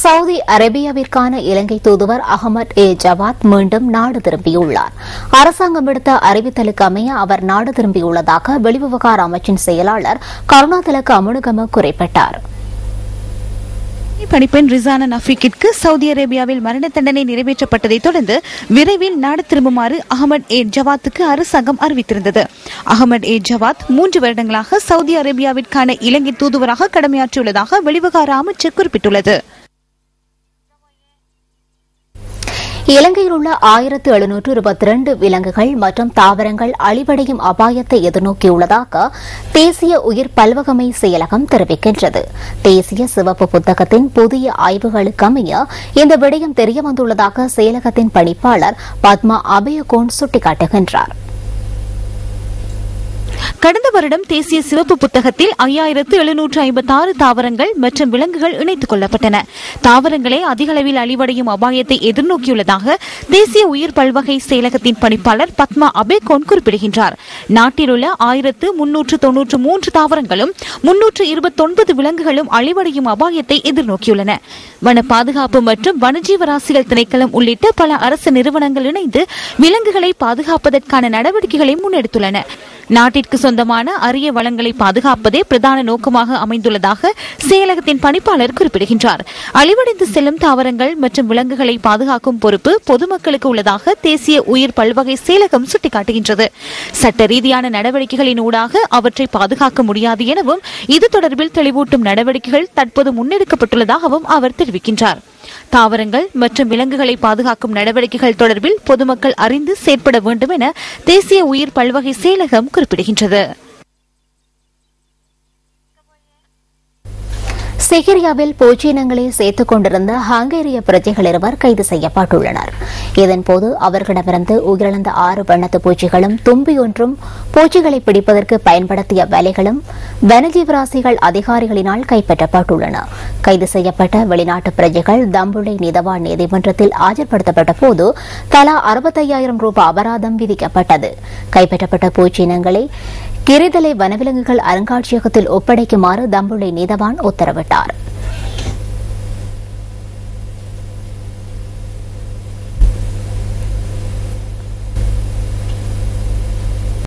Saudi அரேபியாவிற்கான இலங்கை தூதுவர் அகமது ஏ ஜவாத் மீண்டும் நாடு திரும்பியுள்ளார். அரசாங்கம் விடுத்த அறிவித்தலுக்கு அமைய அவர் நாடு திரும்பியுள்ளதாக வெளிவிவகார அமைச்சின் செயலாளர் கருணாதிலக அமுனுகம குறிப்பிட்டார். பணிப்பெண் ரிசானா நஃபீக்கிற்கு சவுதி அரேபியாவில் மரண தண்டனை நிறைவேற்றப்பட்டதை தொடர்ந்து விரைவில் நாடு திரும்புமாறு அகமது ஏ ஜவாத்துக்கு அரசாங்கம் அறிவித்திருந்தது. அகமது ஏ ஜவாத் 3 வருடங்களாக சவுதி அரேபியாவிற்கான இலங்கை தூதுவராக கடமையாற்றியுள்ளதாக வெளிவிவகார அமைச்சு குறிப்பிட்டுள்ளது. இலங்கையில் உள்ள 1722 விலங்குகள் மற்றும் தாவரங்கள் அழிவடையும் அபாயத்தை எதிர்நோக்கியுள்ளதாக தேசிய உயிர் பல்வகமை செயலகம் தெரிவிக்கின்றது. தேசிய சிவப்பு புத்தகத்தின் புதிய ஆய்வுகளுக்கு அமைய இந்த விடயம் தெரியவந்துள்ளதாக செயலகத்தின் பணிப்பாளர் பத்மா அபயகோன் சுட்டிக்காட்டுகின்றார். கடந்த வருடம் தேசிய சிவப்பு புத்தகத்தில் 5756 தாவரங்கள் மற்றும் விலங்குகள் இணைத்துக் கொள்ளப்பட்டன. தாவரங்களே அதிக அளவில் அழிவடையும் அபாயத்தை எதிர்நோக்கியுள்ளதாக தேசிய உயிர் பல்வகை செயலகத்தின் பணிப்பாளர் பத்மா அபேகோன் குறிப்பிடுகின்றார். நாட்டில் உள்ள 1393 தாவரங்களும் 329 விலங்குகளும் அழிவடையும் அபாயத்தை எதிர்நோக்கியுள்ளன. வன பாதுகாப்பு மற்றும் வனஜீவராசிகள் திணைக்களம் உள்ளிட்ட பல அரசு நிறுவனங்கள் இணைந்து விலங்குகளை பாதுகாப்பதற்கான நடவடிக்கைகளை முன்னெடுத்துள்ளன. நாட்டிற்கு சொந்தமான அரிய வளங்களை பாதுகாப்பதே பிரதான நோக்கமாக அமைந்துள்ளதாக செயலகத்தின் பணிப்பாளர் குறிப்பிடுகின்றார். அழிவடைந்து செல்லும் தாவரங்கள் மற்றும் விலங்குகளை பாதுகாக்கும் பொறுப்பு பொதுமக்களுக்கு உள்ளதாக தேசிய உயிர் பல்வகை செயலகம் சுட்டிக்காட்டுகின்றது. சட்ட ரீதியான நடவடிக்கைகளின் ஊடாக அவற்றை பாதுகாக்க முடியாது எனவும் இது தொடர்பில் தெளிவூட்டும் நடவடிக்கைகள் தற்போது முன்னெடுக்கப்பட்டுள்ளதாகவும் அவர் தெரிவிக்கின்றார். தாவரங்கள் மற்றும் விலங்குகளை பாதுகாக்கும் நடவடிக்கைகள் தொடர்பில் பொதுமக்கள் அறிந்து செயற்பட வேண்டும் என தேசிய உயிர் பல்வகை செயலகம் குறிப்பிடுகின்றது. சிகிரியாவில் பூச்சியினங்களை சேர்த்துக் கொண்டிருந்த ஹங்கேரிய பிரஜைகள் 2 கைது செய்யப்பட்டுள்ளனர். இதன்போது அவர்களிடமிருந்து உயிரிழந்த 6 வண்ணத்து பூச்சிகளும் தும்பி ஒன்றும் பூச்சிகளை பிடிப்பதற்கு பயன்படுத்திய வலைகளும் வனஜீவராசிகள் அதிகாரிகளினால் கைப்பற்றப்பட்டுள்ளன. கைது செய்யப்பட்ட வெளிநாட்டு பிரஜைகள் தம்புளை நீதவான் நீதிமன்றத்தில் ஆஜர்படுத்தப்பட்ட போது தலா 65,000 ரூபாய் அபராதம் விதிக்கப்பட்டது. கைப்பற்றப்பட்ட பூச்சியினங்களை கிரிதலை வனவிலங்குகள் அருங்காட்சியகத்தில் ஒப்படைக்குமாறு தம்புளை நீதவான் உத்தரவிட்டார்.